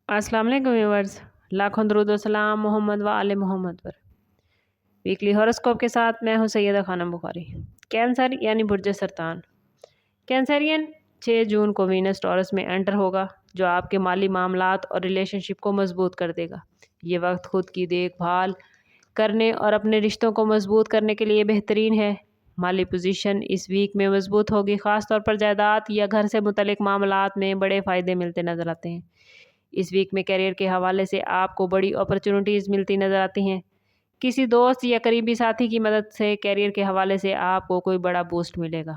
अस्सलाम वालेकुम व्यूअर्स, लाखों दरूद व सलाम मोहम्मद व आले मोहम्मद पर। वीकली हॉरोस्कोप के साथ मैं हूं सैयदा खानम बुखारी। कैंसर यानी बुर्ज सरतान। कैंसरियन 6 जून को वीनस टॉरस में एंटर होगा, जो आपके माली मामलात और रिलेशनशिप को मजबूत कर देगा। ये वक्त खुद की देखभाल करने और अपने रिश्तों को मजबूत करने के लिए बेहतरीन है। माली पोजीशन इस वीक में मजबूत होगी, ख़ास तौर पर जायदाद या घर से मुतल्लिक मामलात में बड़े फ़ायदे मिलते नज़र आते हैं। इस वीक में करियर के हवाले से आपको बड़ी अपॉर्चुनिटीज़ मिलती नज़र आती हैं। किसी दोस्त या करीबी साथी की मदद से करियर के हवाले से आपको कोई बड़ा बूस्ट मिलेगा।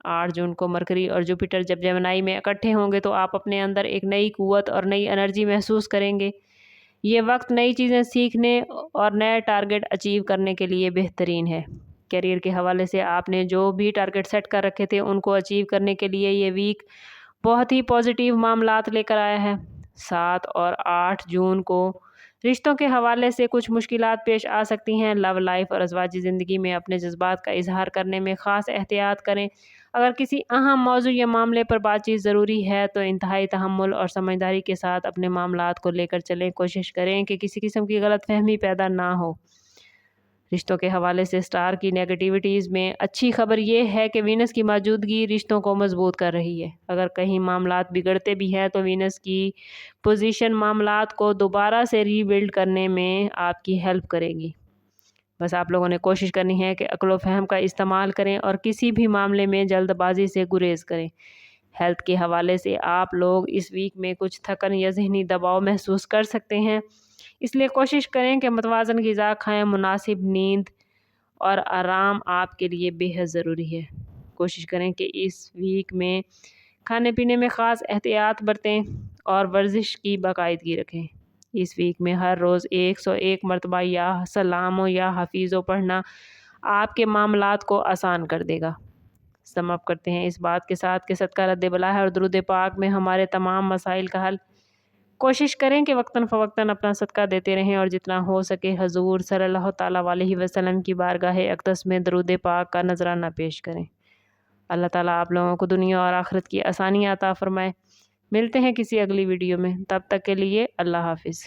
8 जून को मरकरी और जुपिटर जब जेमिनी में इकट्ठे होंगे तो आप अपने अंदर एक नई कुव्वत और नई एनर्जी महसूस करेंगे। ये वक्त नई चीज़ें सीखने और नए टारगेट अचीव करने के लिए बेहतरीन है। करियर के हवाले से आपने जो भी टारगेट सेट कर रखे थे उनको अचीव करने के लिए ये वीक बहुत ही पॉजिटिव मामलात लेकर आया है। 7 और 8 जून को रिश्तों के हवाले से कुछ मुश्किलात पेश आ सकती हैं। लव लाइफ और अज़वाजी ज़िंदगी में अपने जज्बात का इजहार करने में ख़ास एहतियात करें। अगर किसी अहम मौजू या मामले पर बातचीत ज़रूरी है तो इंतहाई तहम्मुल और समझदारी के साथ अपने मामलात को लेकर चलें। कोशिश करें कि किसी किस्म की गलतफहमी पैदा ना हो। रिश्तों के हवाले से स्टार की नेगेटिविटीज़ में अच्छी खबर ये है कि वीनस की मौजूदगी रिश्तों को मजबूत कर रही है। अगर कहीं मामलात बिगड़ते भी हैं तो वीनस की पोजीशन मामलात को दोबारा से रीबिल्ड करने में आपकी हेल्प करेगी। बस आप लोगों ने कोशिश करनी है कि अक्ल व फहम का इस्तेमाल करें और किसी भी मामले में जल्दबाजी से गुरेज करें। हेल्थ के हवाले से आप लोग इस वीक में कुछ थकन या ज़हनी दबाव महसूस कर सकते हैं, इसलिए कोशिश करें कि मतवाज़न ग़िज़ा खाएं। मुनासिब नींद और आराम आपके लिए बेहद ज़रूरी है। कोशिश करें कि इस वीक में खाने पीने में ख़ास एहतियात बरतें और वर्जिश की बाकायदगी रखें। इस वीक में हर रोज़ 101 मरतबा या सलाम या हफीज़ो पढ़ना आपके मामलात को आसान कर देगा। समअप करते हैं इस बात के साथ कि सदका रद्द बला है और दुरूद पाक में हमारे तमाम मसाइल का हल। कोशिश करें कि वक्तन फ़वक्तन अपना सदका देते रहें और जितना हो सके हजूर सल्लल्लाहु ताला अलैहि वसल्लम की बारगाह अक़दस में दरूद पाक का नजराना पेश करें। अल्लाह ताला आप लोगों को दुनिया और आखिरत की आसानी अता फरमाए। मिलते हैं किसी अगली वीडियो में, तब तक के लिए अल्लाह हाफिज़।